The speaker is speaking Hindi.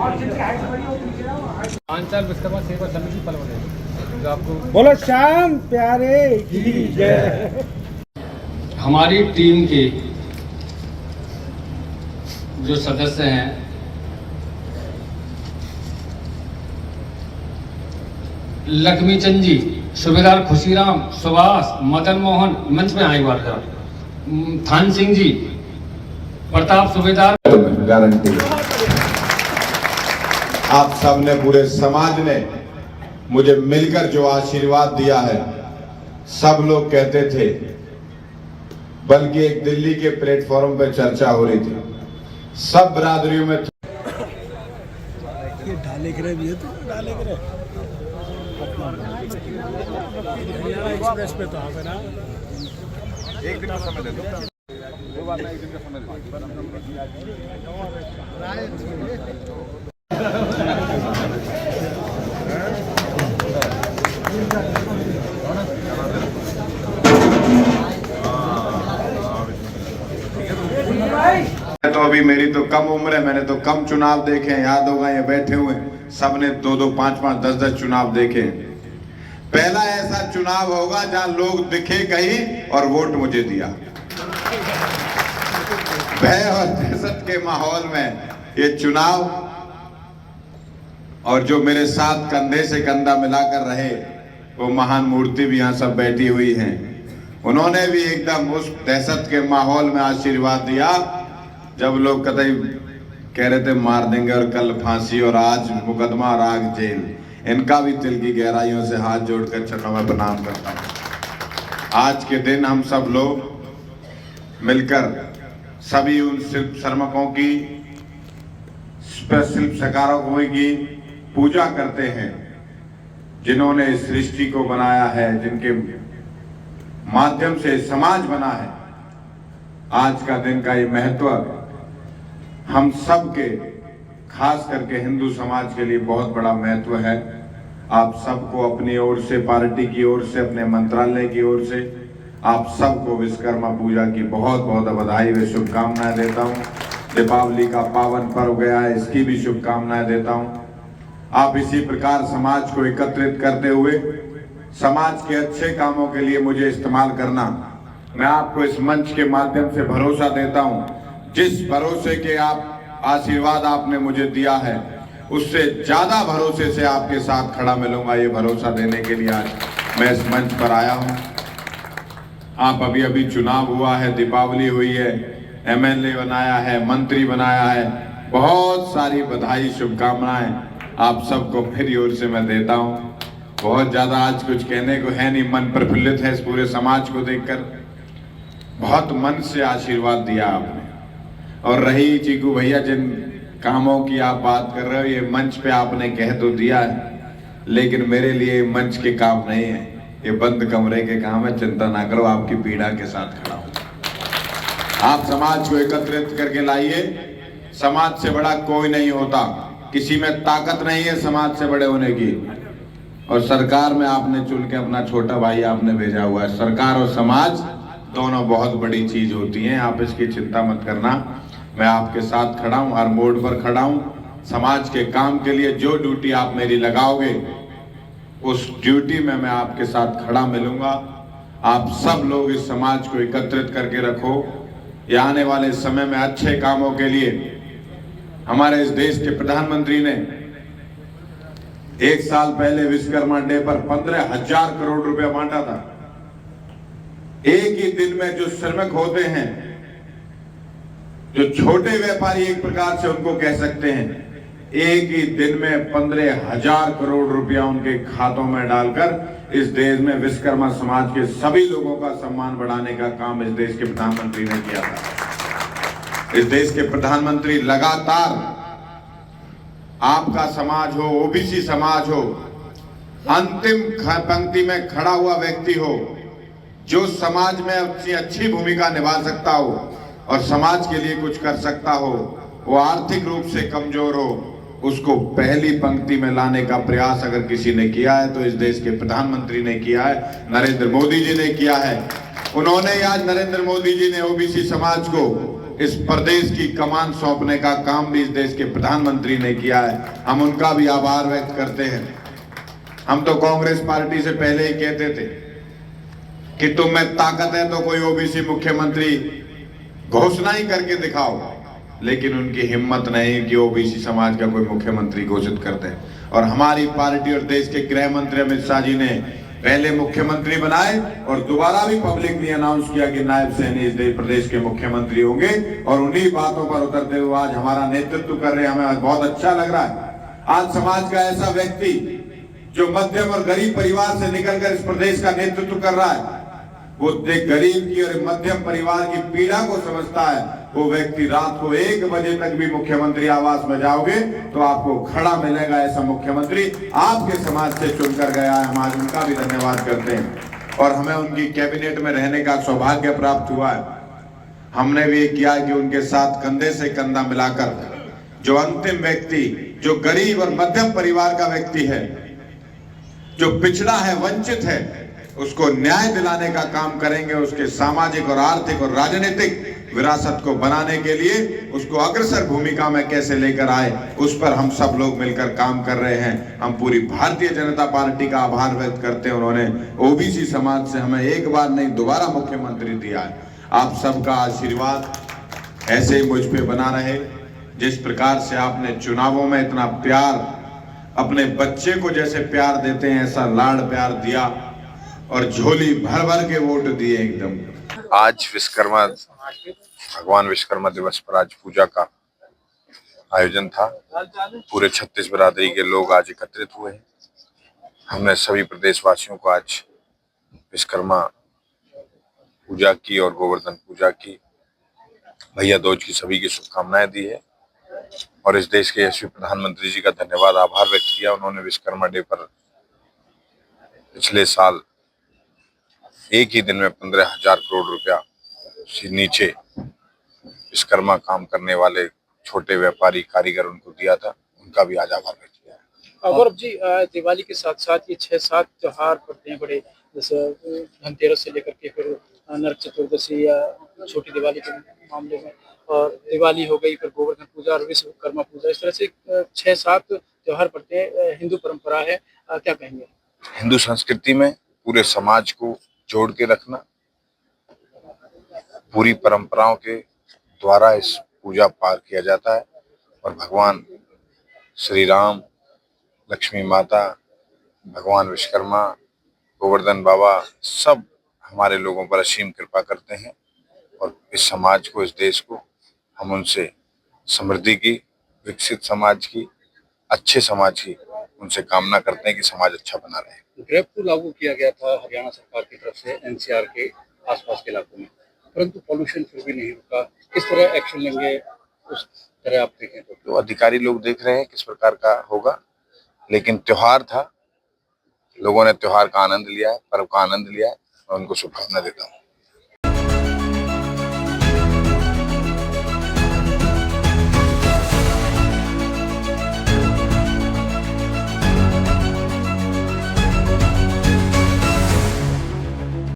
आंचल विश्वकर्मा सेवा समिति पलवल जो आपको बोलो श्याम प्यारे की जय। हमारी टीम के जो सदस्य हैं लक्ष्मी चंद जी, सूबेदार खुशीराम, सुभाष, मदन मोहन मंच में आए बार थान सिंह जी, प्रताप सूबेदार। गारंटी आप सबने, पूरे समाज ने मुझे मिलकर जो आशीर्वाद दिया है, सब लोग कहते थे, बल्कि एक दिल्ली के प्लेटफॉर्म पर चर्चा हो रही थी, सब बिरादरियों में ये डाले करे भी है तो डाले करे एक्सप्रेस पे तो आप है ना, एक दिन का समय दे दो, दो बार एक दिन का समय तो अभी मेरी तो कम उम्र है, मैंने तो कम चुनाव देखे हैं। याद होगा ये बैठे हुए सबने 2-2, 5-5, 10-10 चुनाव देखे। पहला ऐसा चुनाव होगा जहां लोग दिखे कहीं और वोट मुझे दिया। भय और दहशत के माहौल में ये चुनाव, और जो मेरे साथ कंधे से कंधा मिलाकर रहे वो महान मूर्ति भी यहाँ सब बैठी हुई हैं, उन्होंने भी एकदम उस दहशत के माहौल में आशीर्वाद दिया जब लोग कतई कह रहे थे मार देंगे और कल फांसी और आज मुकदमा और आग जेल। इनका भी दिल की गहराइयों से हाथ जोड़कर चरणों में प्रणाम करता हूं। आज के दिन हम सब लोग मिलकर सभी उन शिल्प श्रमिकों की, शिल्प सकारों की पूजा करते हैं जिन्होंने इस सृष्टि को बनाया है, जिनके माध्यम से समाज बना है। आज का दिन का ये महत्व हम सब के, खास करके हिंदू समाज के लिए बहुत बड़ा महत्व है। आप सबको अपनी ओर से, पार्टी की ओर से, अपने मंत्रालय की ओर से आप सबको विश्वकर्मा पूजा की बहुत बहुत बधाई व शुभकामनाएं देता हूं। दीपावली का पावन पर्व गया है, इसकी भी शुभकामनाएं देता हूं। आप इसी प्रकार समाज को एकत्रित करते हुए समाज के अच्छे कामों के लिए मुझे इस्तेमाल करना। मैं आपको इस मंच के माध्यम से भरोसा देता हूं, जिस भरोसे के आप आशीर्वाद आपने मुझे दिया है, उससे ज्यादा भरोसे से आपके साथ खड़ा मिलूंगा। ये भरोसा देने के लिए आज मैं इस मंच पर आया हूं। आप अभी अभी चुनाव हुआ है, दीपावली हुई है, एमएलए बनाया है, मंत्री बनाया है, बहुत सारी बधाई, शुभकामनाएं आप सबको मेरी ओर से मैं देता हूं। बहुत ज्यादा आज कुछ कहने को है नहीं, मन प्रफुल्लित है इस पूरे समाज को देखकर। बहुत मन से आशीर्वाद दिया आपने। और रही चीकू भैया, जिन कामों की आप बात कर रहे हो, ये मंच पे आपने कह तो दिया है, लेकिन मेरे लिए मंच के काम नहीं है, ये बंद कमरे के काम है। चिंता ना करो, आपकी पीड़ा के साथ खड़ा हूं। आप समाज को एकत्रित करके लाइए। समाज से बड़ा कोई नहीं होता, किसी में ताकत नहीं है समाज से बड़े होने की। और सरकार में आपने चुन के अपना छोटा भाई आपने भेजा हुआ है। सरकार और समाज दोनों बहुत बड़ी चीज होती हैं, आप इसकी चिंता मत करना। मैं आपके साथ खड़ा हूं, हर मोड़ पर खड़ा हूं। समाज के काम के लिए जो ड्यूटी आप मेरी लगाओगे, उस ड्यूटी में मैं आपके साथ खड़ा मिलूंगा। आप सब लोग इस समाज को एकत्रित करके रखो। ये आने वाले समय में अच्छे कामों के लिए हमारे इस देश के प्रधानमंत्री ने 1 साल पहले विश्वकर्मा डे पर 15,000 करोड़ रुपया बांटा था। एक ही दिन में जो श्रमिक होते हैं, जो छोटे व्यापारी एक प्रकार से उनको कह सकते हैं, एक ही दिन में 15,000 करोड़ रुपया उनके खातों में डालकर इस देश में विश्वकर्मा समाज के सभी लोगों का सम्मान बढ़ाने का काम इस देश के प्रधानमंत्री ने किया था। इस देश के प्रधानमंत्री लगातार, आपका समाज हो, ओबीसी समाज हो, अंतिम पंक्ति में खड़ा हुआ व्यक्ति हो, जो समाज में अपनी अच्छी भूमिका निभा सकता हो और समाज के लिए कुछ कर सकता हो, वो आर्थिक रूप से कमजोर हो, उसको पहली पंक्ति में लाने का प्रयास अगर किसी ने किया है तो इस देश के प्रधानमंत्री ने किया है, नरेंद्र मोदी जी ने किया है। उन्होंने आज, नरेंद्र मोदी जी ने ओबीसी समाज को इस प्रदेश की कमान सौंपने का काम भी इस देश के प्रधानमंत्री ने किया है। हम उनका भी आभार व्यक्त करते हैं। हम तो कांग्रेस पार्टी से पहले ही कहते थे कि तुम में ताकत है तो कोई ओबीसी मुख्यमंत्री घोषणा ही करके दिखाओ, लेकिन उनकी हिम्मत नहीं कि ओबीसी समाज का कोई मुख्यमंत्री घोषित करते हैं। और हमारी पार्टी और देश के गृह मंत्री अमित शाह जी ने पहले मुख्यमंत्री बनाए और दोबारा भी पब्लिकली अनाउंस किया कि नायब सैनी इस प्रदेश के मुख्यमंत्री होंगे, और उन्हीं बातों पर उतरते हुए आज हमारा नेतृत्व कर रहे हैं। हमें आज बहुत अच्छा लग रहा है। आज समाज का ऐसा व्यक्ति जो मध्यम और गरीब परिवार से निकलकर इस प्रदेश का नेतृत्व कर रहा है, वो गरीब की और मध्यम परिवार की पीड़ा को समझता है। वो व्यक्ति रात को 1 बजे तक भी मुख्यमंत्री आवास में जाओगे तो आपको खड़ा मिलेगा। ऐसा मुख्यमंत्री आपके समाज से चुनकर गया है। हम आज उनका भी धन्यवाद करते हैं और हमें उनकी कैबिनेट में रहने का सौभाग्य प्राप्त हुआ है। हमने भी किया कि उनके साथ कंधे से कंधा मिलाकर जो अंतिम व्यक्ति, जो गरीब और मध्यम परिवार का व्यक्ति है, जो पिछड़ा है, वंचित है, उसको न्याय दिलाने का काम करेंगे। उसके सामाजिक और आर्थिक और राजनीतिक विरासत को बनाने के लिए उसको अग्रसर भूमिका में कैसे लेकर आए, उस पर हम सब लोग मिलकर काम कर रहे हैं। हम पूरी भारतीय जनता पार्टी का आभार व्यक्त करते हैं। उन्होंने ओबीसी समाज से हमें एक बार नहीं दोबारा मुख्यमंत्री दिया है। आप सबका आशीर्वाद ऐसे ही मुझ पे बना रहे। जिस प्रकार से आपने चुनावों में इतना प्यार, अपने बच्चे को जैसे प्यार देते हैं ऐसा लाड़ प्यार दिया और झोली भर भर के वोट दिए एकदम। आज भगवान विश्वकर्मा दिवस पर आज पूजा का आयोजन था। पूरे 36 बिरादरी के लोग आज एकत्रित हुए हैं। हमने सभी प्रदेशवासियों को आज विश्वकर्मा पूजा की और गोवर्धन पूजा की, भैया दूज की सभी की शुभकामनाएं दी है और इस देश के यशस्वी प्रधानमंत्री जी का धन्यवाद, आभार व्यक्त किया। उन्होंने विश्वकर्मा डे पर पिछले साल एक ही दिन में 15,000 करोड़ रुपया से नीचे विश्वकर्मा काम करने वाले छोटे व्यापारी कारीगर उनको दिया था। उनका भी आज आभार व्यक्त किया। गौरव जी, दिवाली के साथ साथ ये 6-7 त्योहार पड़ते हैं बड़े, जैसे धनतेरस से लेकर के फिर नरक चतुर्दशी या छोटी दिवाली के मामले में, और दिवाली हो गई, फिर गोवर्धन पूजा और विश्वकर्मा पूजा, इस तरह से 6-7 त्योहार पड़ते हैं। हिंदू परंपरा है, क्या कहेंगे? हिंदू संस्कृति में पूरे समाज को जोड़ के रखना, पूरी परंपराओं के द्वारा इस पूजा पार किया जाता है और भगवान श्री राम, लक्ष्मी माता, भगवान विश्वकर्मा, गोवर्धन बाबा सब हमारे लोगों पर असीम कृपा करते हैं और इस समाज को, इस देश को हम उनसे समृद्धि की, विकसित समाज की, अच्छे समाज की उनसे कामना करते हैं कि समाज अच्छा बना रहे। ग्रेप टू लागू किया गया था हरियाणा सरकार की तरफ से एनसीआर के आसपास के इलाकों में, परंतु पॉल्यूशन फिर भी नहीं रुका। किस तरह एक्शन लेंगे, उस तरह आप देखें तो अधिकारी लोग देख रहे हैं किस प्रकार का होगा, लेकिन त्योहार था, लोगों ने त्योहार का आनंद लिया है, पर्व का आनंद लिया है और उनको शुभकामना देता हूँ।